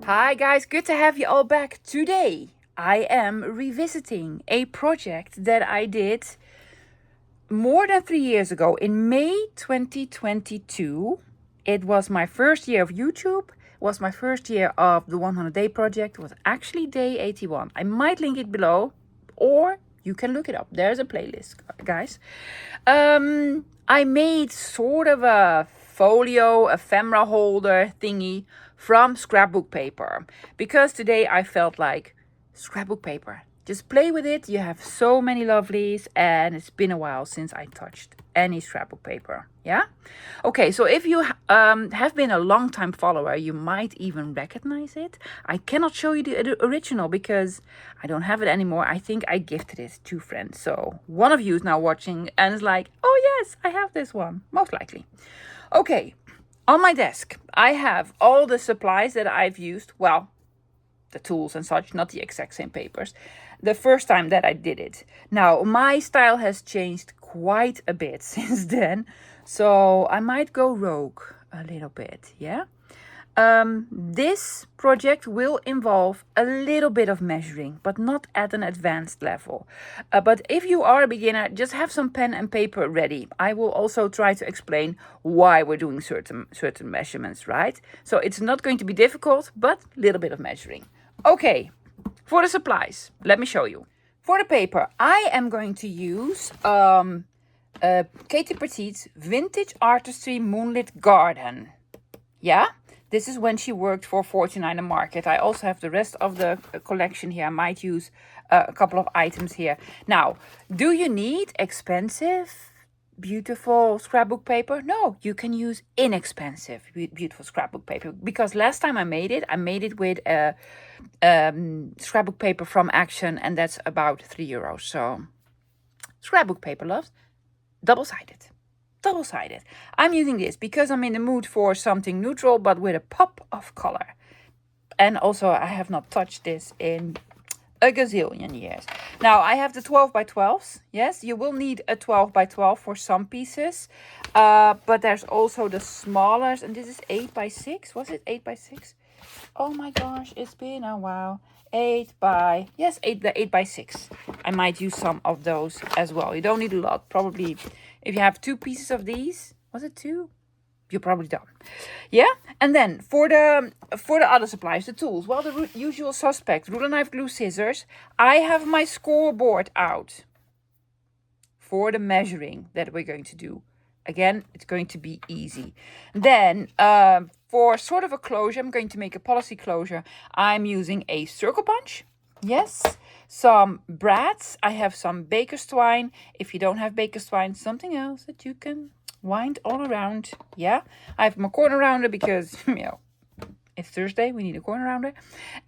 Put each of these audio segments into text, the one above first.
Hi guys, good to have you all back. Today I am revisiting a project that I did more than 3 years ago in May 2022. It was my first year of YouTube, was my first year of the 100 day project. It was actually day 81. I might link it below or you can look it up. There's a playlist, guys. I made sort of a folio, ephemera holder thingy from scrapbook paper because today I felt like scrapbook paper. Just play with it. You have so many lovelies, and it's been a while since I touched any scrapbook paper. Yeah? Okay, so if you have been a long time follower, you might even recognize it. I cannot show you the original because I don't have it anymore. I think I gifted it to friends. So one of you is now watching and is like, oh yes, I have this one. Most likely. Okay, on my desk, I have all the supplies that I've used. Well, the tools and such, not the exact same papers, the first time that I did it. Now, my style has changed quite a bit since then, so I might go rogue a little bit, yeah? This project will involve a little bit of measuring, but not at an advanced level. But if you are a beginner, just have some pen and paper ready. I will also try to explain why we're doing certain measurements, right? So it's not going to be difficult, but a little bit of measuring. Okay, for the supplies, let me show you. For the paper, I am going to use Katie Petit's Vintage Artistry Moonlit Garden. Yeah? This is when she worked for 49 Market. I also have the rest of the collection here. I might use a couple of items here. Now, do you need expensive, beautiful scrapbook paper? No, you can use inexpensive, beautiful scrapbook paper. Because last time I made it with a scrapbook paper from Action, and that's about €3. So, scrapbook paper, loves, double-sided. Double-sided. I'm using this because I'm in the mood for something neutral but with a pop of color. And also I have not touched this in a gazillion years. Now I have the 12 by 12s. Yes, you will need a 12 by 12 for some pieces. But there's also the smaller, and this is 8 by 6. Was it 8 by 6? Oh my gosh, it's been a while. 8 by 6. I might use some of those as well. You don't need a lot. Probably if you have 2 pieces of these, was it 2? You're probably done. Yeah, and then for the other supplies, the tools, well, the usual suspect: ruler, knife, glue, scissors. I have my scoreboard out for the measuring that we're going to do. Again, it's going to be easy. Then for sort of a closure, I'm going to make a policy closure. I'm using a circle punch. Yes. Some brads. I have some baker's twine. If you don't have baker's twine, something else that you can wind all around. Yeah. I have my corner rounder because, it's Thursday. We need a corner rounder.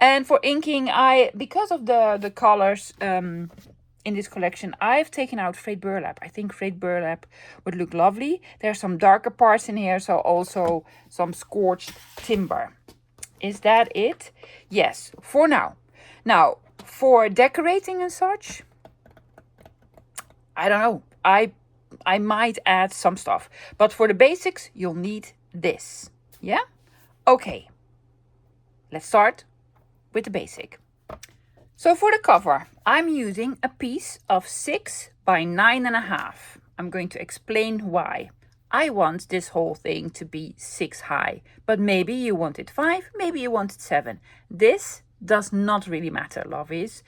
And for inking, because of the colors, in this collection, I've taken out frayed burlap. I think frayed burlap would look lovely. There's some darker parts in here, so also some scorched timber. Is that it? Yes, for now. Now, for decorating and such, I don't know. I might add some stuff. But for the basics, you'll need this. Yeah? Okay. Let's start with the basic. So for the cover, I'm using a piece of 6 by 9.5. I'm going to explain why. I want this whole thing to be 6 high, but maybe you want it 5, maybe you want it 7. This does not really matter, lovies.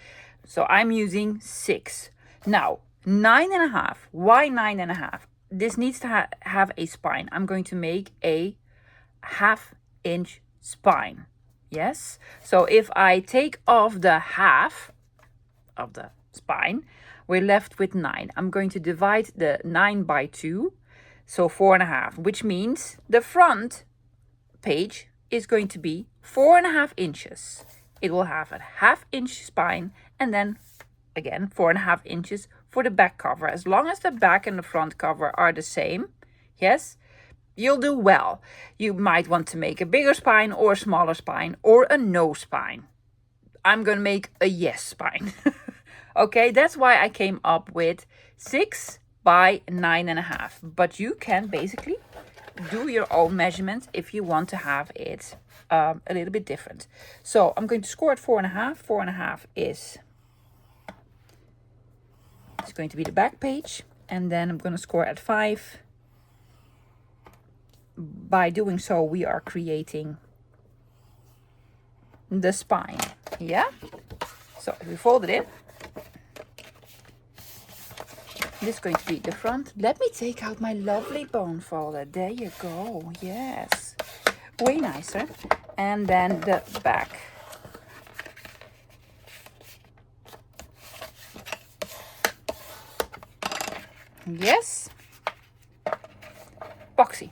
So I'm using 6. Now, 9.5. Why 9.5? This needs to have a spine. I'm going to make a 1/2-inch spine. Yes, so if I take off the half of the spine, we're left with 9. I'm going to divide the 9 by 2, so 4.5, which means the front page is going to be 4.5 inches. It will have a 1/2-inch spine and then again 4.5 inches for the back cover. As long as the back and the front cover are the same, yes, you'll do well. You might want to make a bigger spine or a smaller spine or a no spine. I'm going to make a yes spine. Okay, that's why I came up with 6 by 9.5. But you can basically do your own measurements if you want to have it a little bit different. So I'm going to score at 4.5. 4.5 is it's going to be the back page, and then I'm going to score at 5. By doing so, we are creating the spine. Yeah. So if we fold it in, this is going to be the front. Let me take out my lovely bone folder. There you go. Yes. Way nicer. And then the back. Yes. Boxy.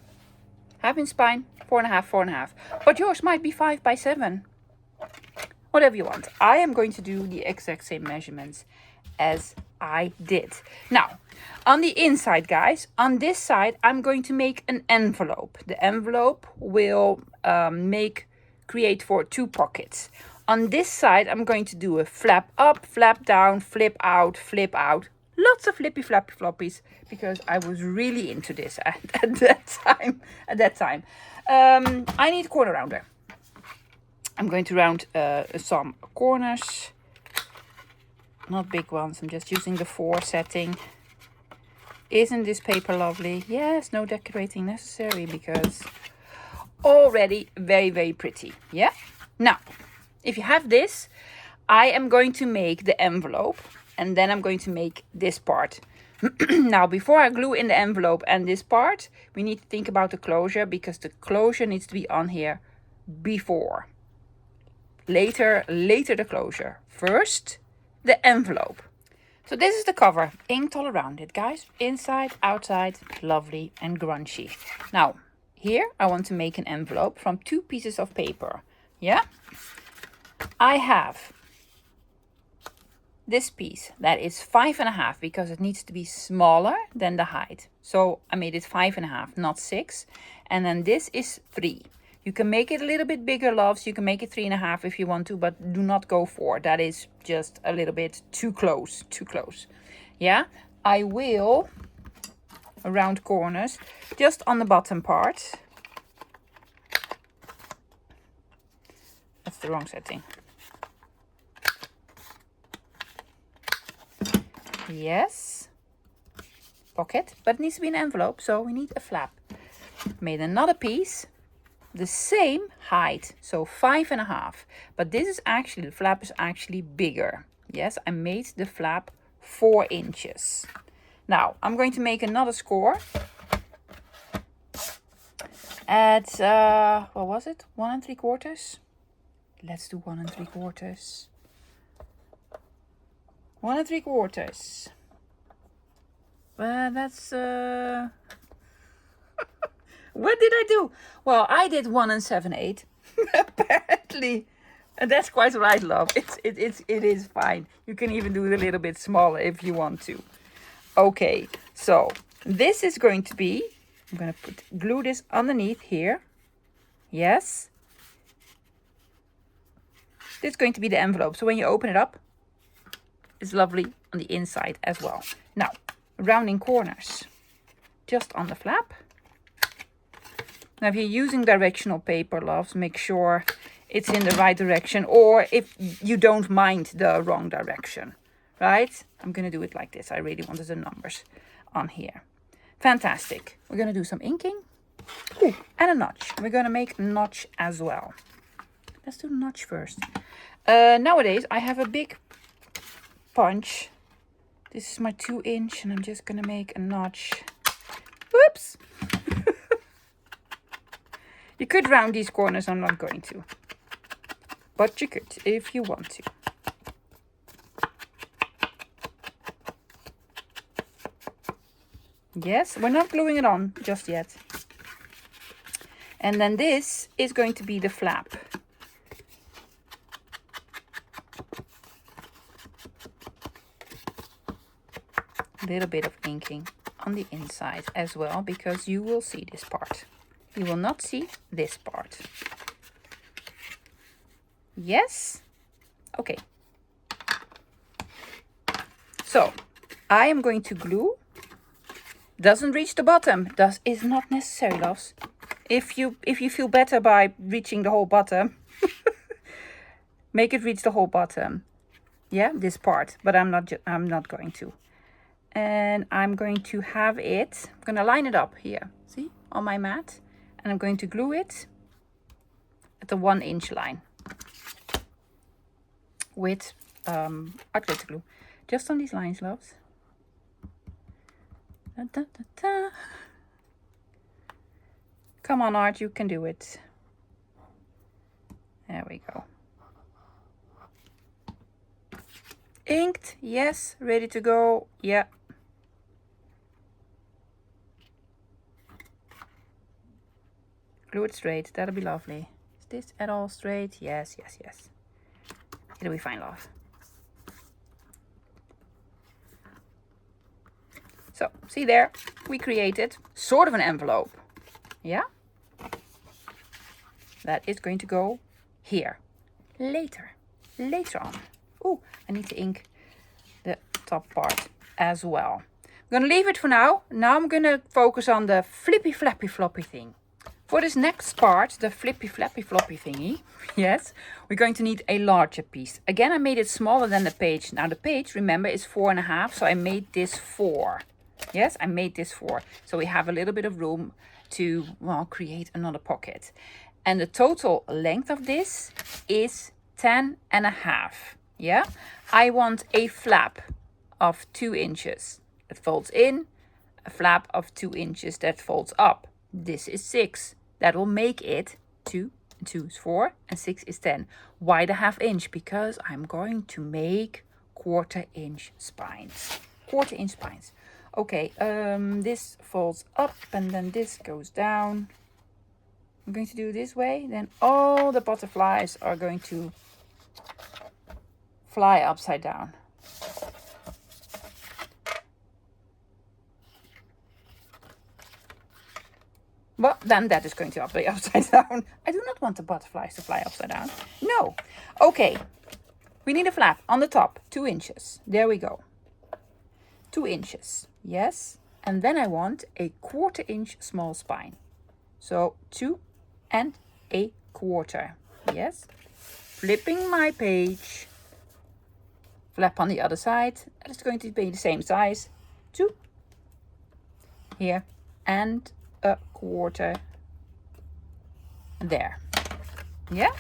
Half inch spine, 4.5, 4.5. But yours might be 5 by 7. Whatever you want. I am going to do the exact same measurements as I did. Now, on the inside, guys, on this side, I'm going to make an envelope. The envelope will create for 2 pockets. On this side, I'm going to do a flap up, flap down, flip out, flip out. Lots of flippy flappy floppies, because I was really into this at that time. I need a corner rounder. I'm going to round some corners. Not big ones. I'm just using the 4 setting. Isn't this paper lovely? Yes, no decorating necessary, because already very, very pretty. Yeah. Now, if you have this, I am going to make the envelope. And then I'm going to make this part. Now, before I glue in the envelope and this part, we need to think about the closure, because the closure needs to be on here before. Later the closure. First, the envelope. So this is the cover. Inked all around it, guys. Inside, outside, lovely and grungy. Now, here I want to make an envelope from 2 pieces of paper. Yeah? I have this piece that is 5.5, because it needs to be smaller than the height. So I made it 5.5, not 6. And then this is 3. You can make it a little bit bigger, loves. You can make it 3.5 if you want to, but do not go 4. That is just a little bit too close, Yeah, I will round corners just on the bottom part. That's the wrong setting. Yes, pocket, but it needs to be an envelope, so we need a flap. Made another piece, the same height, so 5.5, but this is actually, the flap is actually bigger. Yes, I made the flap 4 inches. Now I'm going to make another score at what was it, 1 3/4. Let's do 1 3/4. 1 3/4. That's what did I do? Well, I did 1 7/8 apparently, and that's quite right, love. It is fine. You can even do it a little bit smaller if you want to. Okay, so this is going to be, I'm going to glue this underneath here. Yes, this is going to be the envelope, so when you open it up, it's lovely on the inside as well. Now, rounding corners just on the flap. Now, if you're using directional paper, loves, make sure it's in the right direction, or if you don't mind the wrong direction, right? I'm going to do it like this. I really wanted the numbers on here. Fantastic. We're going to do some inking. Ooh, and a notch. We're going to make a notch as well. Let's do the notch first. Nowadays, I have a big punch. This is my 2 inch, and I'm just going to make a notch. Whoops. You could round these corners. I'm not going to. But you could if you want to. Yes, we're not gluing it on just yet. And then this is going to be the flap. A little bit of inking on the inside as well, because you will see this part. You will not see this part. Yes? Okay. So, I am going to glue. Doesn't reach the bottom. Is not necessary, loves. If you feel better by reaching the whole bottom, make it reach the whole bottom. Yeah, this part, but I'm not going to. And I'm going to have it, I'm going to line it up here, see, on my mat. And I'm going to glue it at the 1 inch line with art glitter glue. Just on these lines, loves. Da, da, da, da. Come on, Art, you can do it. There we go. Inked, yes. Ready to go, yeah. Glue it straight, that'll be lovely. Is this at all straight? Yes, yes, yes. It'll be fine, love. So, see there, we created sort of an envelope. Yeah? That is going to go here. Later on. Oh, I need to ink the top part as well. I'm going to leave it for now. Now I'm going to focus on the flippy flappy floppy thing. For this next part, the flippy flappy floppy thingy, yes, we're going to need a larger piece. Again, I made it smaller than the page. Now the page, remember, is 4.5, so I made this 4. Yes, I made this 4. So we have a little bit of room to, well, create another pocket. And the total length of this is 10.5. Yeah, I want a flap of 2 inches that folds in, a flap of 2 inches that folds up. This is 6. That will make it 2 and 2 is 4 and 6 is 10. Why the ½ inch? Because I'm going to make 1/4 inch spines. 1/4 inch spines. Okay, this folds up and then this goes down. I'm going to do it this way. Then all the butterflies are going to fly upside down. Well, then that is going to be upside down. I do not want the butterflies to fly upside down. No. Okay. We need a flap on the top. 2 inches. There we go. 2 inches. Yes. And then I want a 1/4 inch small spine. So 2 1/4. Yes. Flipping my page. Flap on the other side. It's going to be the same size. 2. Here. And 1/4 there. Yeah.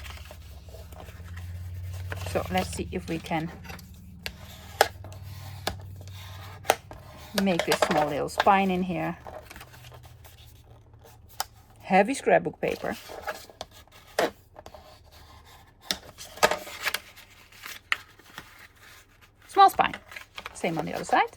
So let's see if we can make this small little spine in here. Heavy scrapbook paper. Small spine. Same on the other side.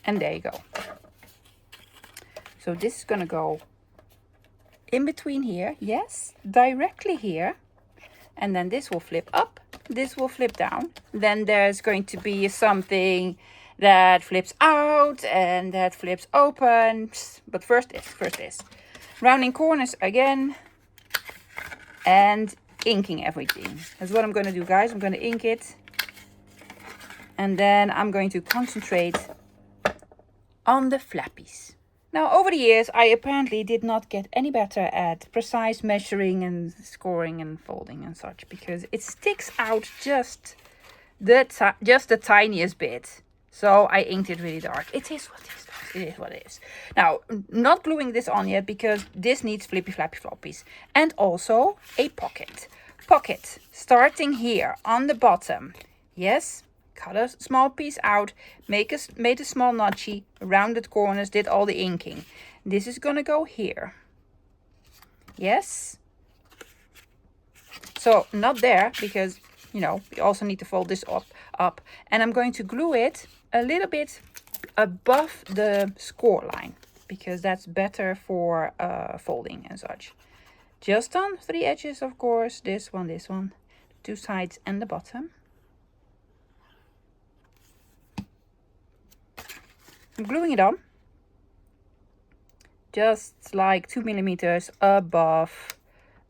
And there you go. So this is going to go in between here. Yes, directly here. And then this will flip up. This will flip down. Then there's going to be something that flips out and that flips open. But first this. Rounding corners again. And inking everything. That's what I'm going to do, guys. I'm going to ink it. And then I'm going to concentrate on the flappies. Now, over the years, I apparently did not get any better at precise measuring and scoring and folding and such, because it sticks out just the tiniest bit. So I inked it really dark. It is what it is. It is what it is. Now, not gluing this on yet because this needs flippy flappy floppies. And also a pocket. Pocket starting here on the bottom. Yes. Cut a small piece out, made a small notchy, rounded corners, did all the inking. This is gonna go here. Yes. So not there, because, you know, we also need to fold this up. And I'm going to glue it a little bit above the score line, because that's better for folding and such. Just on 3 edges, of course. This one, 2 sides and the bottom. I'm gluing it on. just like 2 millimeters above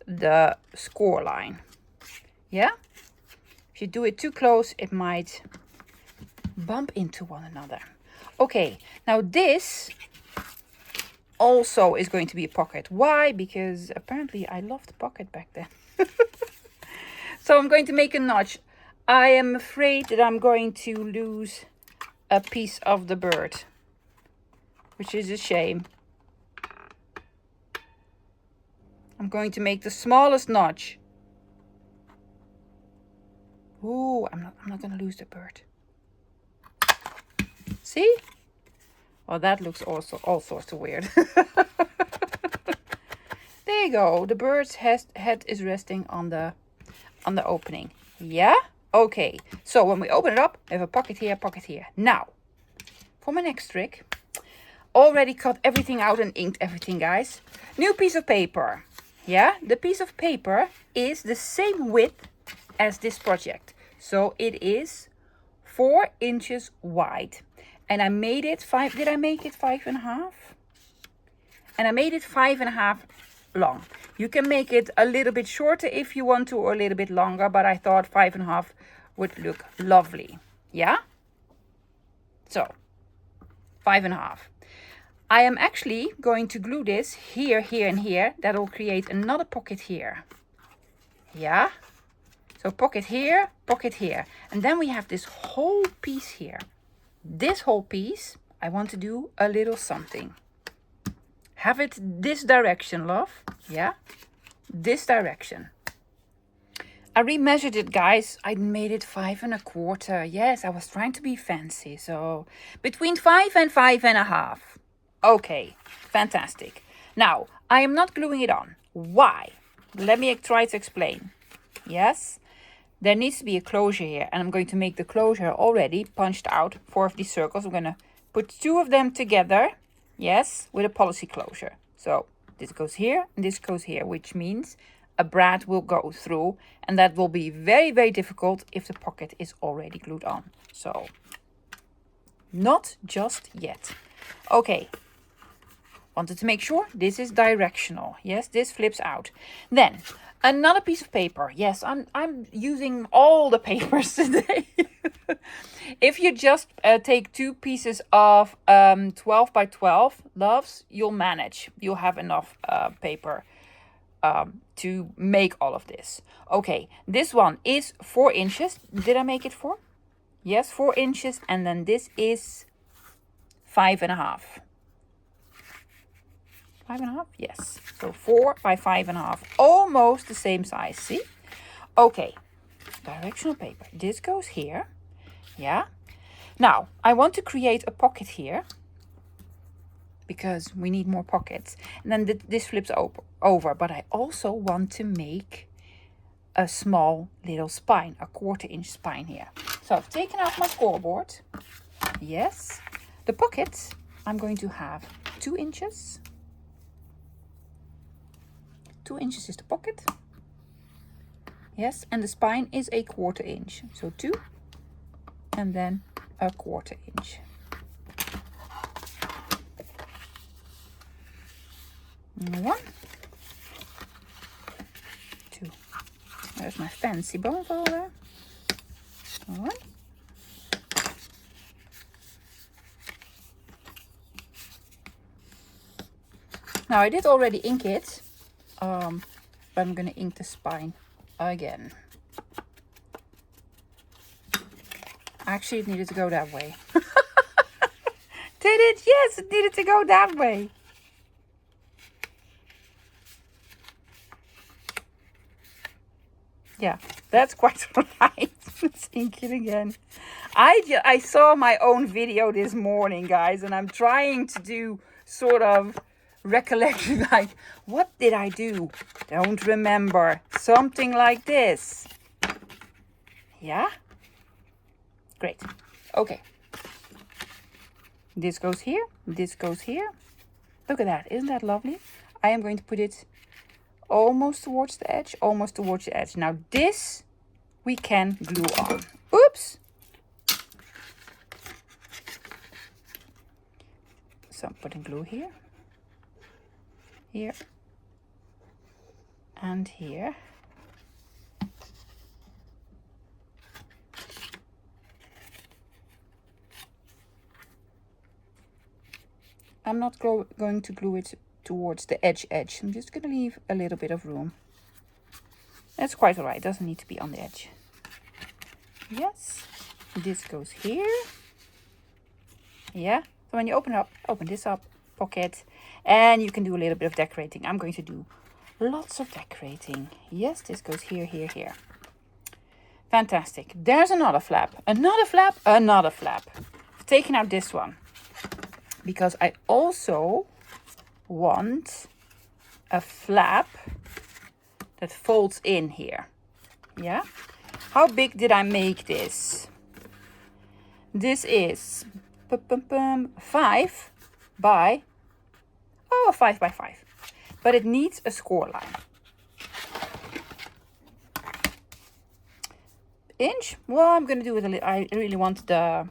the score line. Yeah? If you do it too close, it might bump into one another. Okay, now this also is going to be a pocket. Why? Because apparently I loved pocket back then. So I'm going to make a notch. I am afraid that I'm going to lose a piece of the bird, which is a shame. I'm going to make the smallest notch. Ooh, I'm not going to lose the bird. See? Well, that looks also all sorts of weird. There you go. The bird's head is resting on the opening. Yeah? Okay. So when we open it up, we have a pocket here, pocket here. Now, for my next trick, already cut everything out and inked everything, guys. New piece of paper. Yeah? The piece of paper is the same width as this project. So it is 4 inches wide. And I made it did I make it 5.5? And I made it 5.5 long. You can make it a little bit shorter if you want to, or a little bit longer, but I thought 5.5 would look lovely. Yeah? So, 5.5. I am actually going to glue this here, here, and here. That will create another pocket here. Yeah? So pocket here, and then we have this whole piece here. This whole piece, I want to do a little something. Have it this direction, love. Yeah, this direction. I remeasured it, guys. I made it 5.25. Yes, I was trying to be fancy. So between 5 and 5.5. Okay, fantastic. Now, I am not gluing it on. Why? Let me try to explain. Yes, there needs to be a closure here, and I'm going to make the closure already punched out 4 of these circles. I'm going to put 2 of them together, yes, with a policy closure. So this goes here and this goes here, which means a brad will go through, and that will be very, very difficult if the pocket is already glued on. So not just yet. Okay, wanted to make sure this is directional. Yes, this flips out. Then another piece of paper. Yes, I'm using all the papers today. If you just take 2 pieces of 12 by 12 loaves, you'll manage. You'll have enough paper to make all of this. Okay, this one is 4 inches. Did I make it 4? Yes, 4 inches. And then this is 5.5. 5.5? Yes. So 4 by 5.5. Almost the same size. See? Okay. Directional paper. This goes here. Yeah. Now, I want to create a pocket here, because we need more pockets. And then this flips over. But I also want to make a small little spine, a 1/4 inch spine here. So I've taken out my scoreboard. Yes. The pockets, I'm going to have 2 inches. 2 inches is the pocket. Yes, and the spine is a 1/4 inch. So 2 and then a 1/4 inch. And 1, 2. There's my fancy bone folder. 1. Now I did already ink it. But I'm going to ink the spine again. Actually, it needed to go that way. Did it? Yes, it needed to go that way. Yeah, that's quite right. Let's ink it again. I saw my own video this morning, guys, and I'm trying to do sort of recollection, like, what did I do? Don't remember. Something like this. Yeah? Great. Okay. This goes here. This goes here. Look at that. Isn't that lovely? I am going to put it almost towards the edge. Almost towards the edge. Now this we can glue on. Oops. So I'm putting glue here. here, and here. I'm not going to glue it towards the edge. I'm just going to leave a little bit of room. That's quite alright, doesn't need to be on the edge. Yes, this goes here. Yeah, so when you open this up, pocket, and you can do a little bit of decorating. I'm going to do lots of decorating. Yes, this goes here, here, here. Fantastic. There's another flap, another flap, another flap. I've taken out this one because I also want a flap that folds in here. Yeah. How big did I make this? This is 5 by 5 by 5, but it needs a score line. Inch? Well, I'm gonna do it a little. I really want the.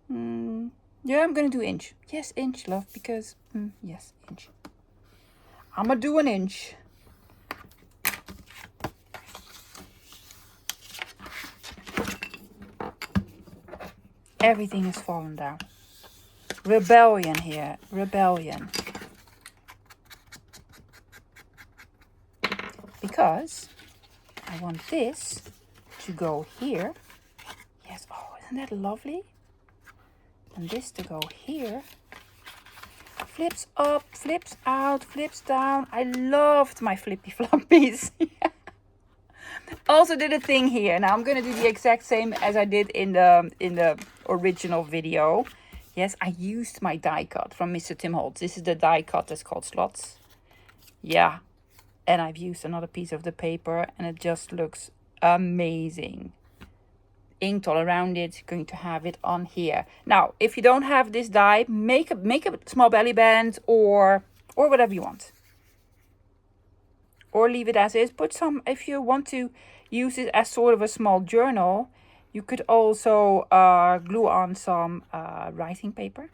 Yeah, I'm gonna do inch. Yes, inch, love, because yes, inch. I'm gonna do an inch. Everything is falling down. Rebellion here. Rebellion. Because I want this to go here. Yes. Oh, isn't that lovely? And this to go here. Flips up, flips out, flips down. I loved my flippy floppies. Also did a thing here. Now I'm gonna do the exact same as I did in the original video. Yes, I used my die cut from Mr. Tim Holtz. This is the die cut that's called slots. Yeah, and I've used another piece of the paper, and it just looks amazing. Inked all around it. Going to have it on here. Now, if you don't have this die, make a small belly band or whatever you want. Or leave it as is. Put some, if you want to use it as sort of a small journal, you could also glue on some writing paper.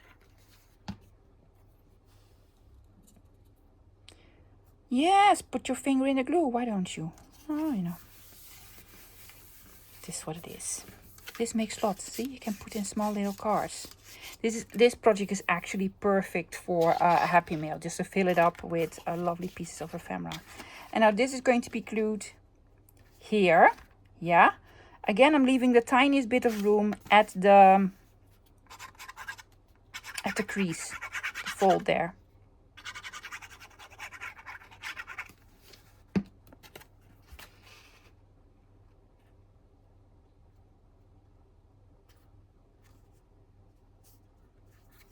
Yes, put your finger in the glue. Why don't you? Oh, you know. This is what it is. This makes slots. See, you can put in small little cards. This project is actually perfect for a Happy Mail, just to fill it up with lovely pieces of ephemera. And now this is going to be glued here. Yeah. Again, I'm leaving the tiniest bit of room at the crease, the fold there.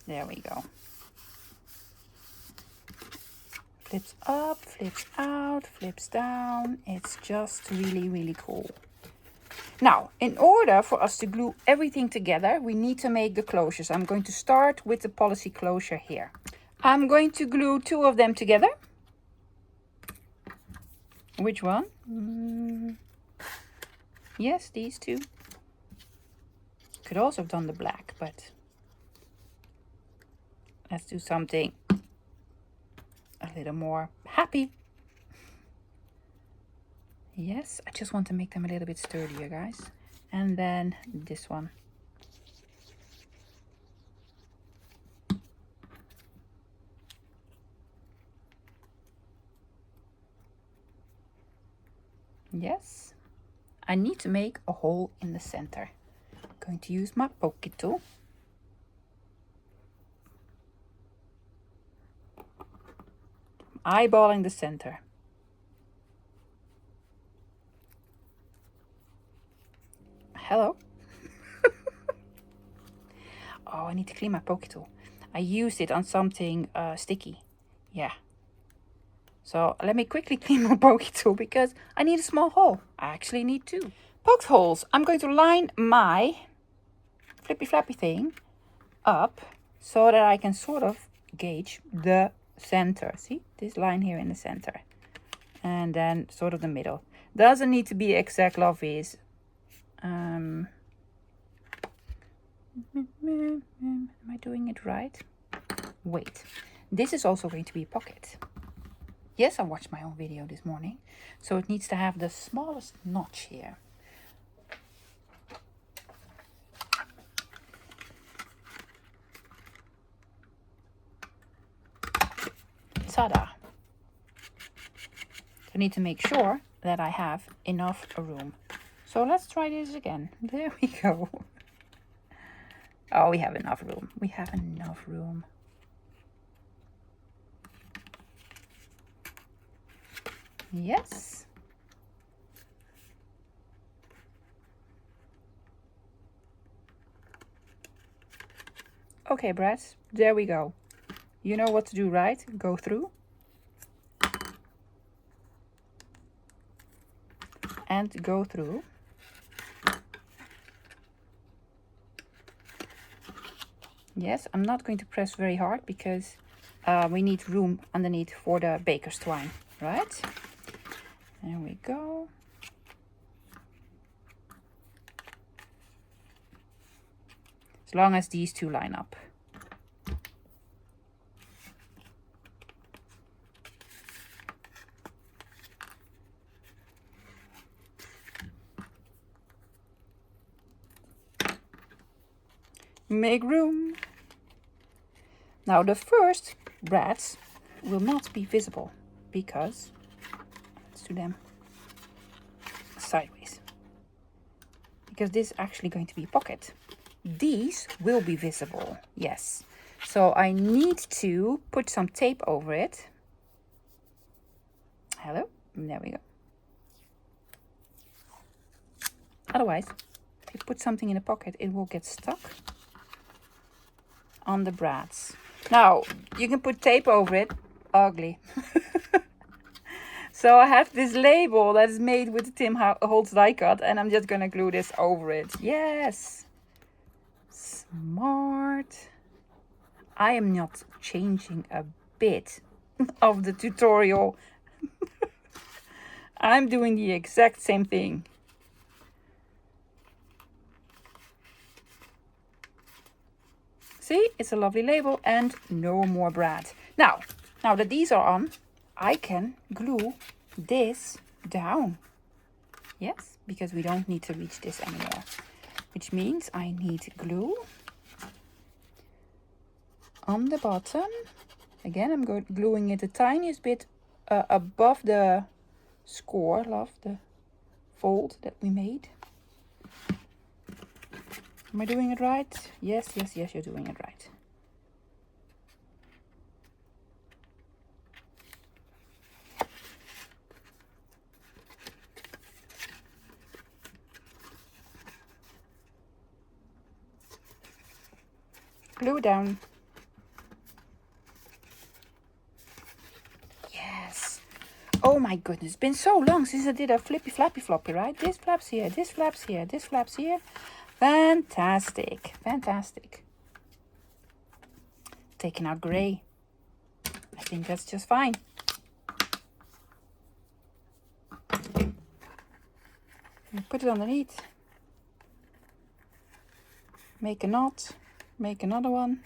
There we go. Flips up, flips out, flips down. It's just really, really cool. Now, in order for us to glue everything together, we need to make the closures. I'm going to start with the policy closure here. I'm going to glue 2 of them together. Which one? Yes, these 2. Could also have done the black, but let's do something a little more happy. Yes, I just want to make them a little bit sturdier, guys. And then this one. Yes, I need to make a hole in the center. I'm going to use my poke tool. Eyeballing the center. Hello. Oh, I need to clean my poke tool. I used it on something sticky. Yeah. So let me quickly clean my poke tool because I need a small hole. I actually need 2. Poked holes. I'm going to line my flippy flappy thing up so that I can sort of gauge the center. See this line here in the center, and then sort of the middle. Doesn't need to be exact, lovies. Am I doing it right? Wait, This is also going to be a pocket. Yes, I watched my own video this morning. So it needs to have the smallest notch here. Ta-da! I need to make sure that I have enough room. So let's try this again. There we go. Oh, we have enough room. We have enough room. Yes. Okay, Brad, there we go. You know what to do, right? Go through. And go through. Yes, I'm not going to press very hard because we need room underneath for the baker's twine, right? There we go. As long as these two line up. Make room. Now the first brads will not be visible because, let's do them sideways, because this is actually going to be a pocket. These will be visible, yes. So I need to put some tape over it. Hello, there we go. Otherwise, if you put something in a pocket, it will get stuck on the brads. Now, you can put tape over it. Ugly. So I have this label that is made with the Tim Holtz die cut, and I'm just gonna glue this over it. Yes. Smart. I am not changing a bit of the tutorial. I'm doing the exact same thing. See, it's a lovely label and no more brad. Now that these are on, I can glue this down. Yes, because we don't need to reach this anymore. Which means I need glue on the bottom. Again, I'm gluing it the tiniest bit above the score, the fold that we made. Am I doing it right? Yes, yes, yes, you're doing it right. Glue down. Yes. Oh my goodness, it's been so long since I did a flippy flappy floppy, right? This flaps here, this flaps here, this flaps here. Fantastic, fantastic. Taking out gray. I think that's just fine. Put it underneath. Make a knot. Make another one.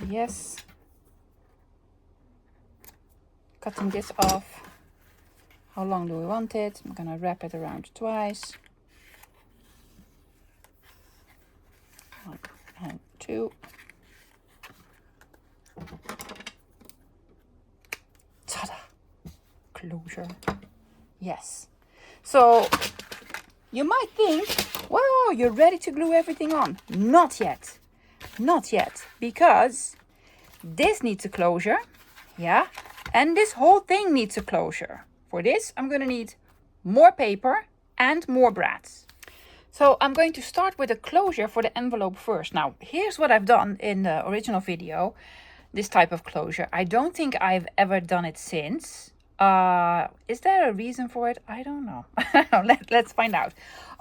Yes. Cutting this off. How long do we want it? I'm gonna wrap it around twice. 1 and 2. Ta-da! Closure. Yes. So you might think, well, you're ready to glue everything on. Not yet. Not yet. Because this needs a closure. Yeah. And this whole thing needs a closure. For this, I'm going to need more paper and more brads. So I'm going to start with a closure for the envelope first. Now, here's what I've done in the original video. This type of closure. I don't think I've ever done it since. Is there a reason for it? I don't know. Let's find out.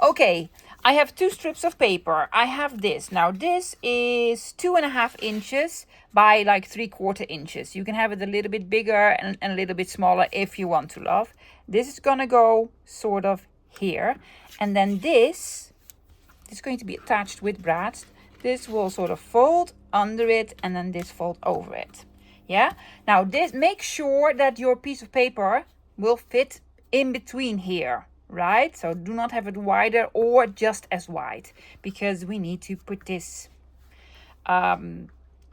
Okay, I have 2 strips of paper. I have this. Now this is 2.5 inches by like 3/4 inches. You can have it a little bit bigger and a little bit smaller if you want to, love. This is gonna go sort of here. And then this is going to be attached with brads. This will sort of fold under it and then this fold over it. Yeah. Now this, make sure that your piece of paper will fit in between here, right? So do not have it wider or just as wide, because we need to put this, I'm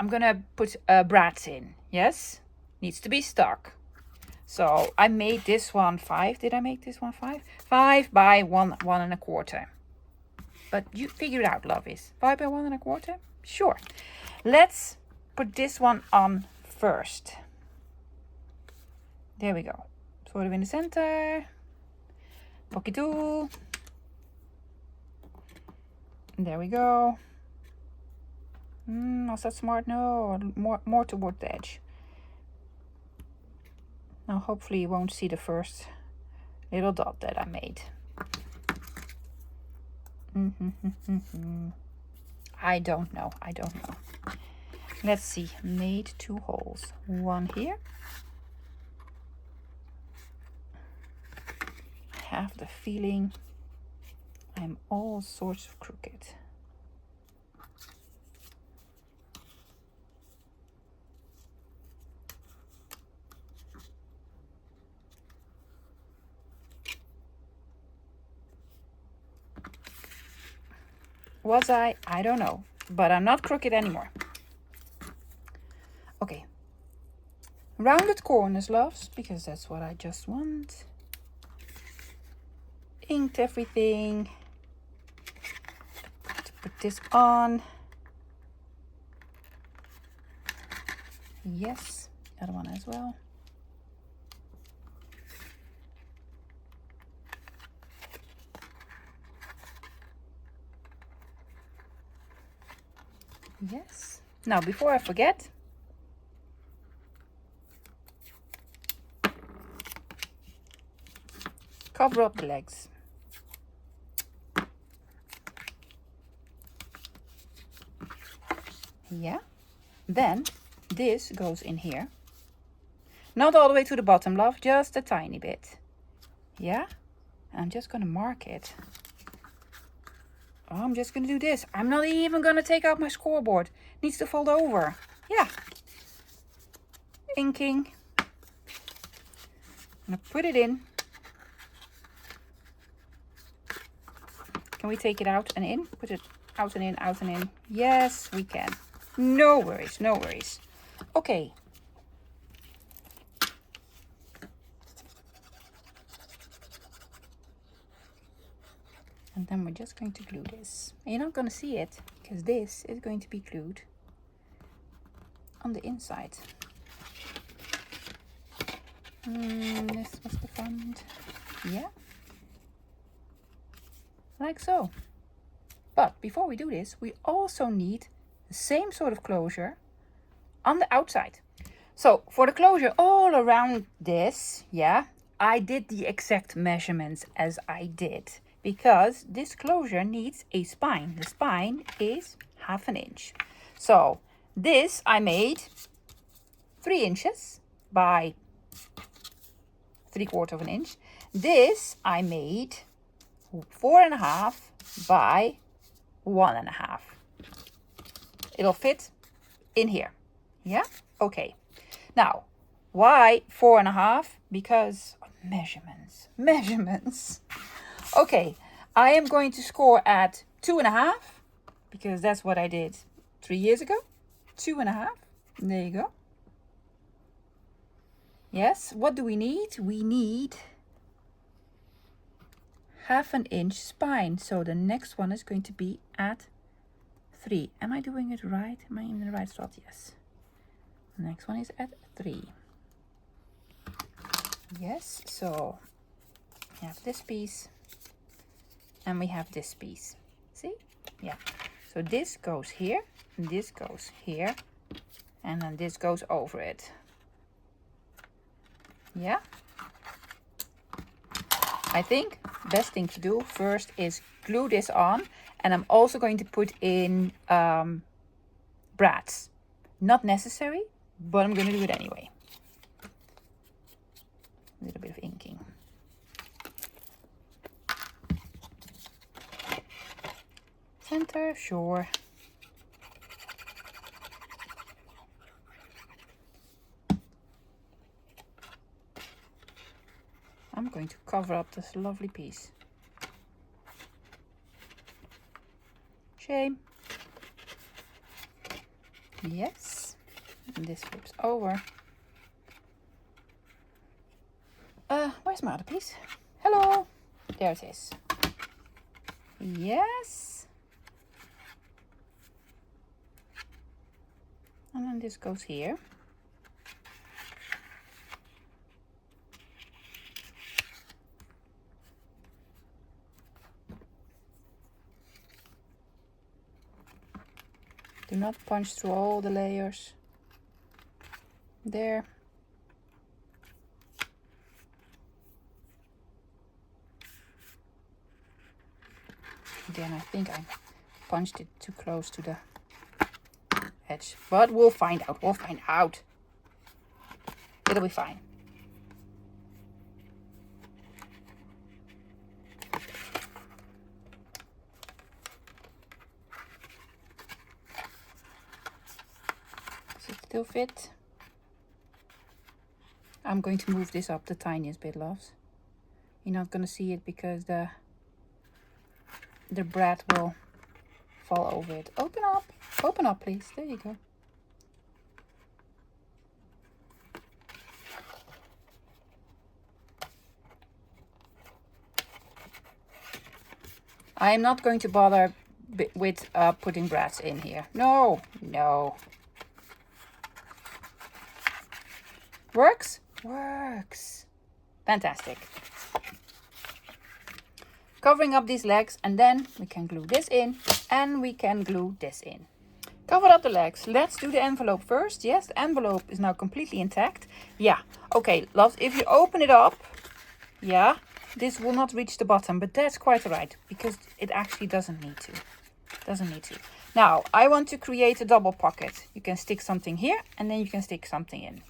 gonna put brads in. Yes, needs to be stuck. So I made this one 5. Did I make this one 5? 5 by 1.25. But you figure it out, lovies. 5 by 1.25? Sure. Let's put this one on first. There we go. Sort of in the center. Pocket tool. There we go. Was that smart? No, more toward the edge. Now hopefully you won't see the first little dot that I made. I don't know. Let's see. Made 2 holes. One here. I have the feeling I'm all sorts of crooked. Was I? I don't know. But I'm not crooked anymore. Okay. Rounded corners, loves, because that's what I just want. Inked everything. To put this on. Yes, the other one as well. Yes. Now, before I forget, cover up the legs. Yeah. Then this goes in here. Not all the way to the bottom, love, just a tiny bit. Yeah. I'm just going to mark it. Oh, I'm just going to do this. I'm not even going to take out my scoreboard. It needs to fold over. Yeah. Inking. I'm going to put it in. Can we take it out and in? Put it out and in, out and in. Yes, we can. No worries, no worries. Okay. And then we're just going to glue this. And you're not going to see it, because this is going to be glued on the inside. This was the front. Yeah. Like so. But before we do this, we also need the same sort of closure on the outside. So for the closure all around this, yeah, I did the exact measurements as I did, because this closure needs a spine. The spine is 1/2 inch. So this I made 3 inches by 3/4 inch. This I made 4.5 by 1.5. It'll fit in here. Yeah? Okay. Now, why 4.5? Because of measurements. Okay, I am going to score at 2.5, because that's what I did 3 years ago. 2.5. There you go. Yes, what do we need? We need 1/2 inch spine. So the next one is going to be at 3. Am I doing it right? Am I in the right slot? Yes. The next one is at 3. Yes, so we have this piece and we have this piece. See? Yeah. So this goes here, this goes here, and then this goes over it. Yeah. I think best thing to do first is glue this on, and I'm also going to put in brads. Not necessary, but I'm going to do it anyway. A little bit of inking. Center, sure. going to cover up this lovely piece. Shame. Yes. And this flips over. Where's my other piece? Hello. There it is. Yes. And then this goes here. Do not punch through all the layers. There. Again, I think I punched it too close to the edge. But we'll find out. We'll find out. It'll be fine. Does it still fit? I'm going to move this up the tiniest bit, loves. You're not going to see it because the bread will fall over it. Open up please. There you go. I am not going to bother with putting breads in here. No. Works? Works. Fantastic. Covering up these legs, and then we can glue this in and we can glue this in. Covered up the legs. Let's do the envelope first. Yes, the envelope is now completely intact. Yeah. Okay, loves, if you open it up, yeah, this will not reach the bottom, but that's quite alright because it actually doesn't need to. Now, I want to create a double pocket. You can stick something here and then you can stick something in,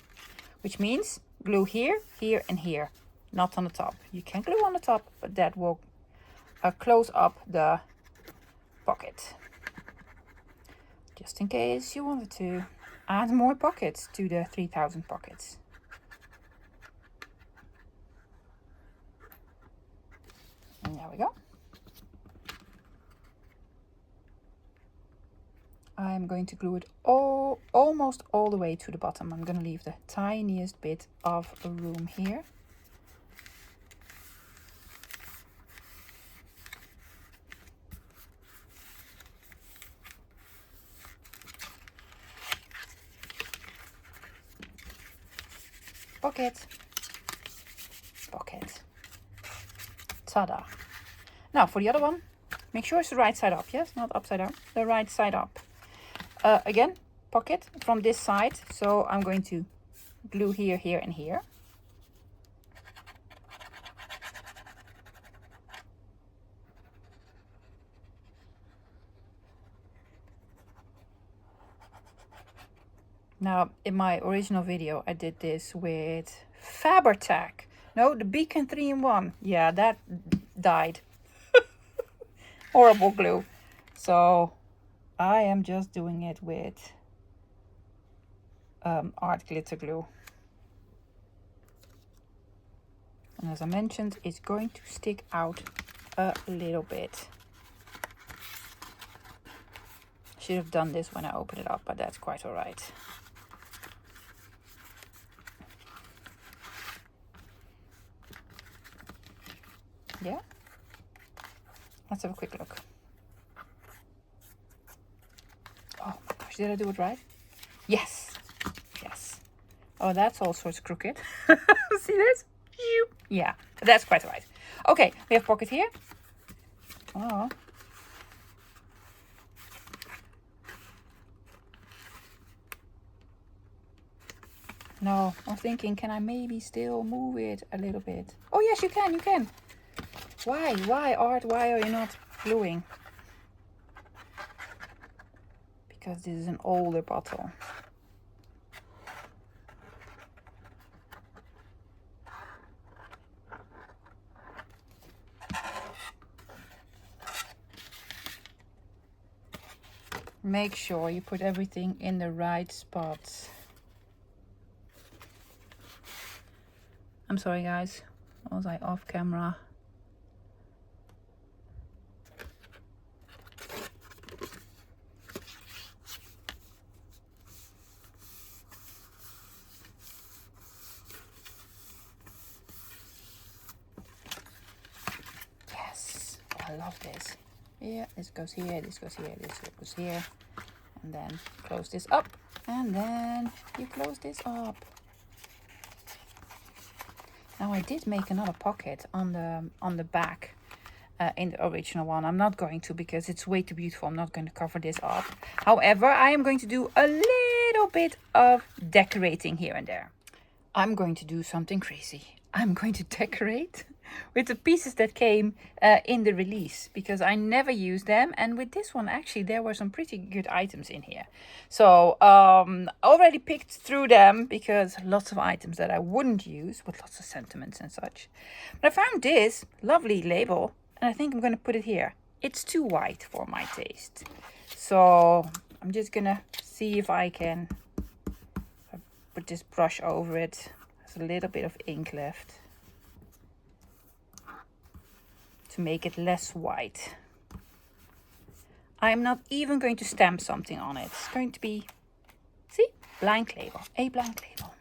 which means glue here, here and here, not on the top. You can glue on the top, but that will close up the pocket. Just in case you wanted to add more pockets to the 3000 pockets. And there we go. I'm going to glue it almost all the way to the bottom. I'm going to leave the tiniest bit of a room here. Pocket. Ta-da. Now for the other one, make sure it's the right side up. Yes, not upside down, the right side up. Again, pocket from this side. So I'm going to glue here, here and here. Now, in my original video, I did this with Faber-Tac. No, the Beacon 3-in-1. Yeah, that died. Horrible glue. So I am just doing it with art glitter glue. And as I mentioned, it's going to stick out a little bit. Should have done this when I opened it up, but that's quite all right. Yeah, let's have a quick look. Oh my gosh, did I do it right? Yes. Oh, that's all sorts crooked. See this? Yeah, that's quite all right. Okay, we have pocket here. Oh. No, I'm thinking, can I maybe still move it a little bit? Oh yes, you can. Why, Art? Why are you not gluing? Because this is an older bottle. Make sure you put everything in the right spots. I'm sorry guys, Was I off camera? Yes, oh, I love this. Yeah, this goes here, this goes here, this goes here. And then close this up. And then you close this up. Now I did make another pocket on the back in the original one. I'm not going to because it's way too beautiful. I'm not going to cover this up. However, I am going to do a little bit of decorating here and there. I'm going to do something crazy. I'm going to decorate with the pieces that came in the release because I never use them. And with this one, actually, there were some pretty good items in here. So already picked through them because lots of items that I wouldn't use with lots of sentiments and such. But I found this lovely label and I think I'm going to put it here. It's too white for my taste. So I'm just going to see if I can put this brush over it. There's a little bit of ink left to make it less white. I'm not even going to stamp something on it. It's going to be, see, blank label, a blank label.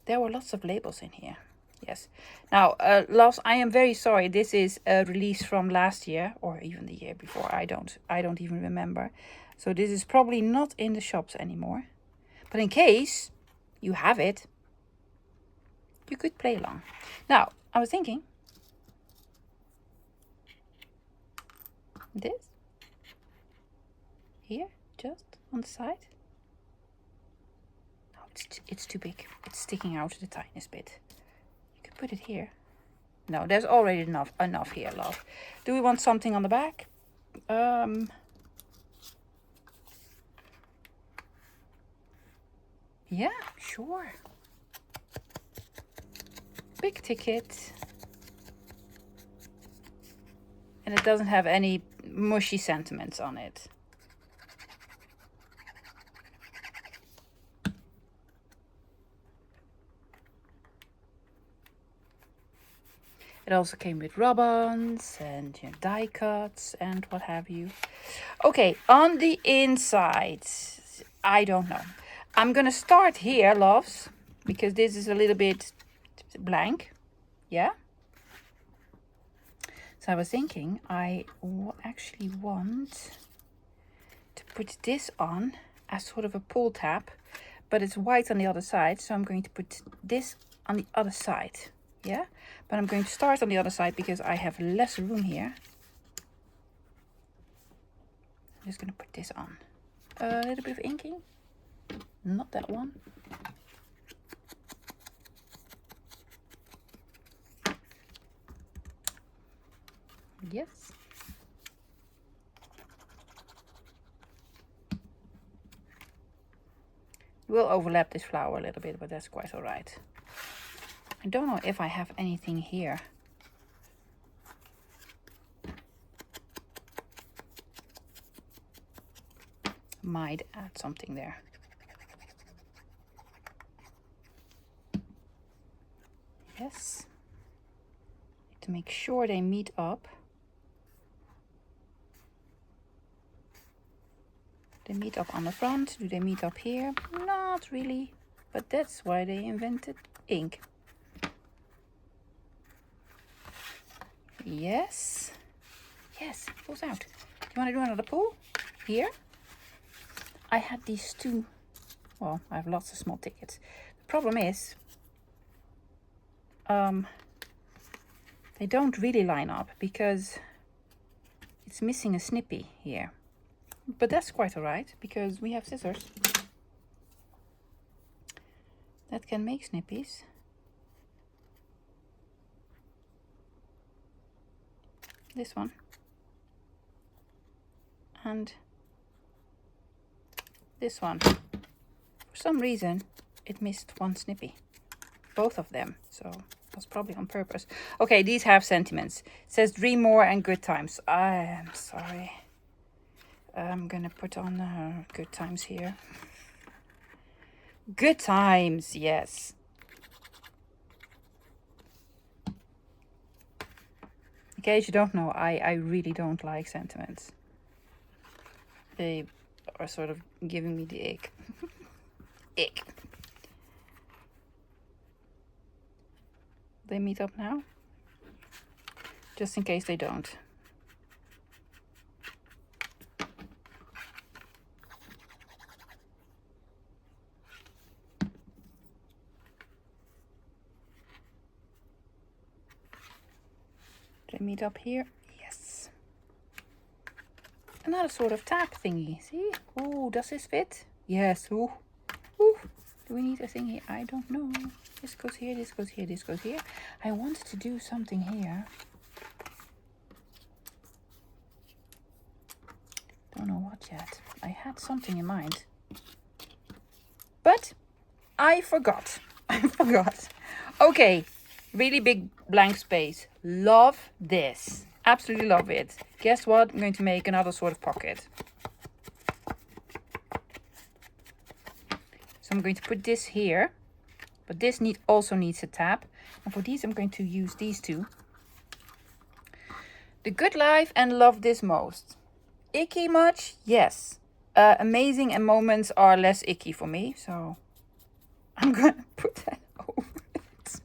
There were lots of labels in here. Yes. Now, loves, I am very sorry. This is a release from last year or even the year before. I don't even remember. So this is probably not in the shops anymore. But in case you have it, you could play along. Now, I was thinking this here, just on the side. No, it's too big. It's sticking out the tiniest bit. You could put it here. No, there's already enough here, love. Do we want something on the back? Yeah, sure. Big ticket. And it doesn't have any mushy sentiments on it. It also came with ribbons and die cuts and what have you. Okay, on the inside, I don't know. I'm gonna start here, loves, because this is a little bit blank. Yeah. So I was thinking I actually want to put this on as sort of a pull tab, but it's white on the other side. So I'm going to put this on the other side. Yeah, but I'm going to start on the other side because I have less room here. I'm just going to put this on. A little bit of inking. Not that one. Yes. We'll overlap this flower a little bit, but that's quite all right. I don't know if I have anything here. Might add something there. Yes. To make sure they meet up. They meet up on the front. Do they meet up here? Not really. But that's why they invented ink. Yes. Yes, it pulls out. Do you want to do another pull? Here. I had these two. Well, I have lots of small tickets. The problem is, they don't really line up because it's missing a snippy here. But that's quite all right because we have scissors that can make snippies. This one. And this one. For some reason, it missed one snippy. Both of them. So it was probably on purpose. Okay, these have sentiments. It says dream more and good times. I am sorry. I'm gonna put on good times here. Good times, yes. In case you don't know, I really don't like sentiments. They are sort of giving me the ick. Ick. They meet up now? Just in case they don't. They meet up here? Yes. Another sort of tab thingy. See? Ooh, does this fit? Yes. Ooh. Ooh. Do we need a thing here? I don't know. This goes here, this goes here, this goes here. I wanted to do something here. Don't know what yet. I had something in mind. But I forgot. I forgot. Okay. Really big blank space. Love this. Absolutely love it. Guess what? I'm going to make another sort of pocket. So I'm going to put this here. But this also needs a tab. And for these I'm going to use these two. The Good Life and Love This Most. Icky much? Yes. Amazing and moments are less icky for me. So I'm going to put that over it.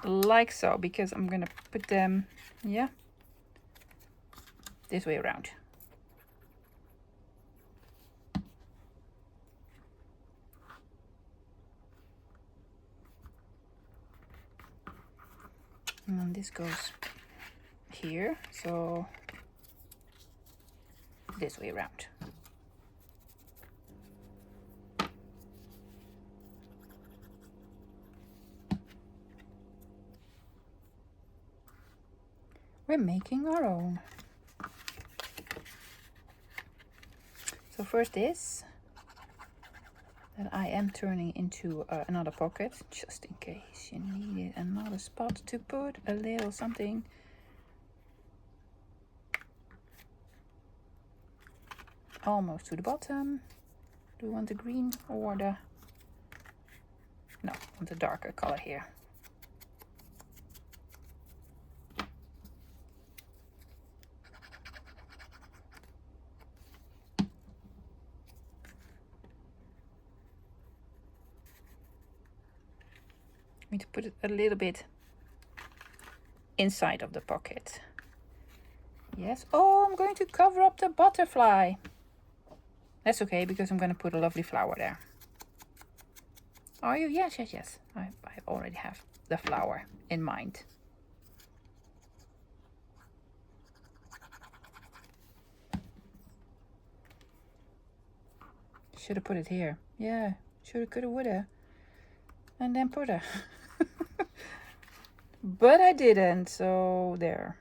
Like so. Because I'm going to put them, yeah, this way around. And this goes here. So this way around. We're making our own. So first this, that I am turning into another pocket, just in case you needed another spot to put a little something. Almost to the bottom. Do you want the green or the... No, I want the darker color here. I'm going to put it a little bit inside of the pocket. Yes. Oh, I'm going to cover up the butterfly. That's okay, because I'm going to put a lovely flower there. Are you? Yes, yes, yes. I already have the flower in mind. Should have put it here. Yeah, shoulda, coulda, woulda. And then put her. But I didn't, so there.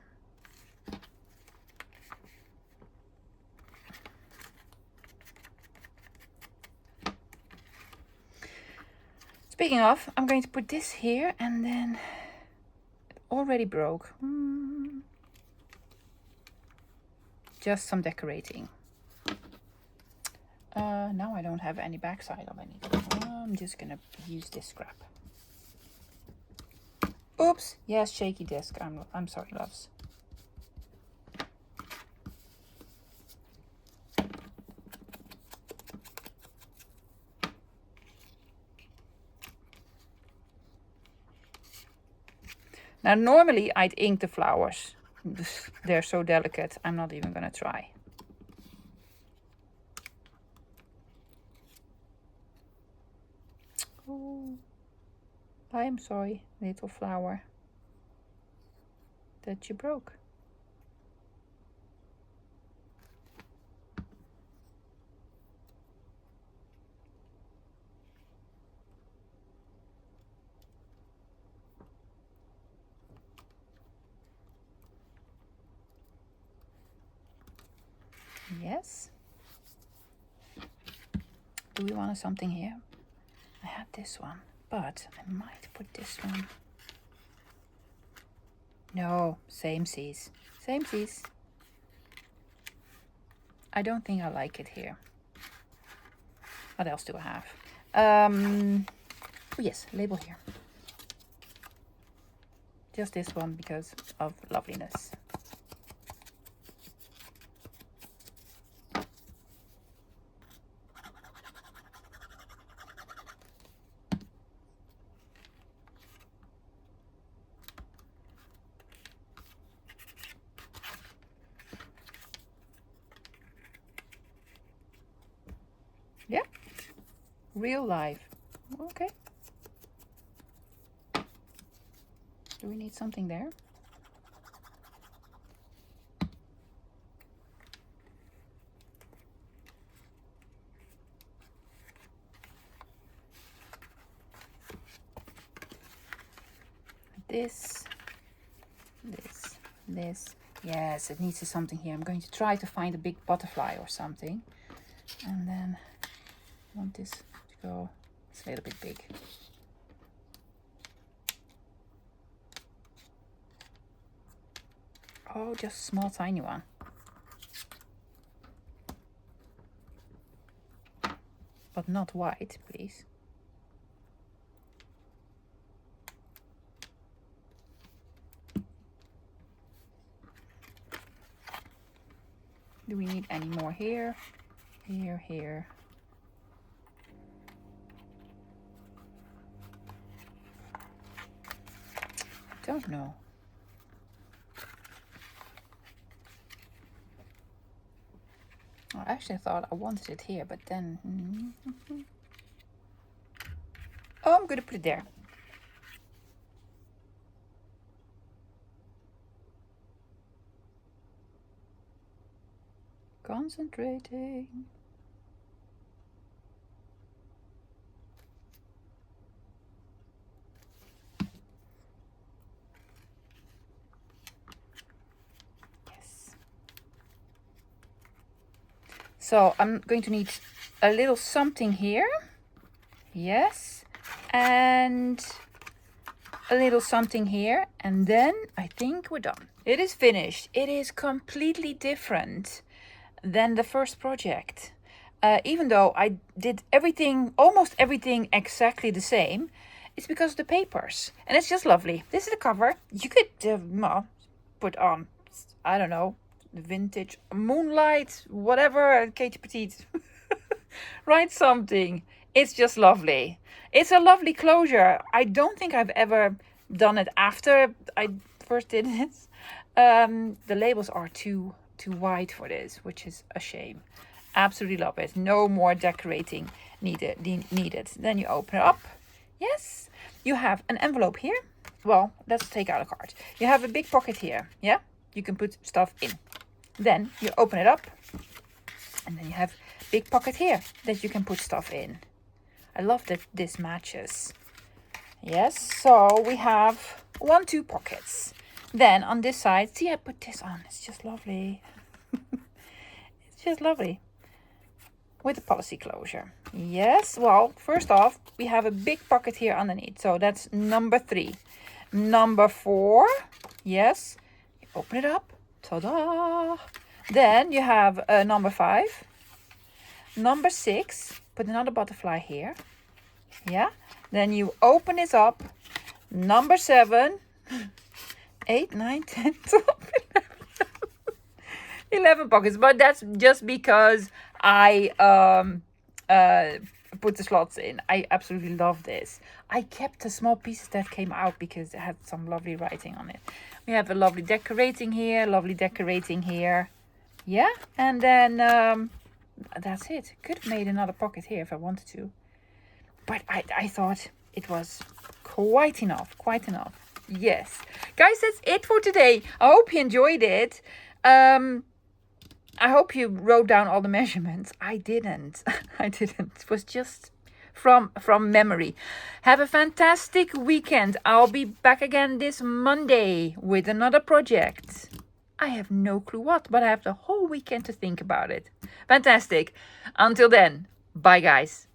Speaking of, I'm going to put this here, and then it already broke. Just some decorating. Now I don't have any backside of anything. I'm just gonna use this scrap. Oops. Yes, shaky disc. I'm sorry, loves. Now, normally I'd ink the flowers. They're so delicate, I'm not even gonna try. Oh, I'm sorry, little flower, that you broke. Yes. Do we want something here? I had this one, but I might put this one. No, same seas. Same seas. I don't think I like it here. What else do I have? Oh yes, label here. just this one because of loveliness. Yeah, real life. Okay. Do we need something there? This. Yes, it needs something here. I'm going to try to find a big butterfly or something. And then I want this to go, it's a little bit big. Oh, just a small tiny one. But not white, please. Do we need any more here? Here. Don't know. I actually thought I wanted it here, but then... Oh, I'm going to put it there. Concentrating. Yes. So I'm going to need a little something here. Yes. And a little something here. And then I think we're done. It is finished. It is completely different than the first project. Even though I did everything, almost everything exactly the same, it's because of the papers. And it's just lovely. This is the cover. You could put on, I don't know, vintage moonlight, whatever, Katie Petite. Write something. It's just lovely. It's a lovely closure. I don't think I've ever done it after I first did it. The labels are too wide for this, which is a shame. Absolutely love it. No more decorating needed. Then you open it up. Yes, you have an envelope here. Well, let's take out a card. You have a big pocket here. Yeah, you can put stuff in. Then you open it up, and then you have a big pocket here that you can put stuff in. I love that this matches. Yes, so we have 2 pockets. Then on this side, see, I put this on. It's just lovely. It's just lovely. With a policy closure. Yes, well, first off, we have a big pocket here underneath. So that's number 3. Number 4, yes, you open it up. Ta-da! Then you have number 5. Number 6, put another butterfly here. Yeah, then you open this up. Number 7, 8, 9, 10, 12, 11 pockets. But that's just because I put the slots in. I absolutely love this. I kept the small pieces that came out because it had some lovely writing on it. We have a lovely decorating here, Yeah, and then that's it. Could have made another pocket here if I wanted to. But I thought it was quite enough. Yes. Guys, that's it for today. I hope you enjoyed it. I hope you wrote down all the measurements. I didn't. It was just from memory. Have a fantastic weekend. I'll be back again this Monday with another project. I have no clue what, but I have the whole weekend to think about it. Fantastic. Until then, bye guys.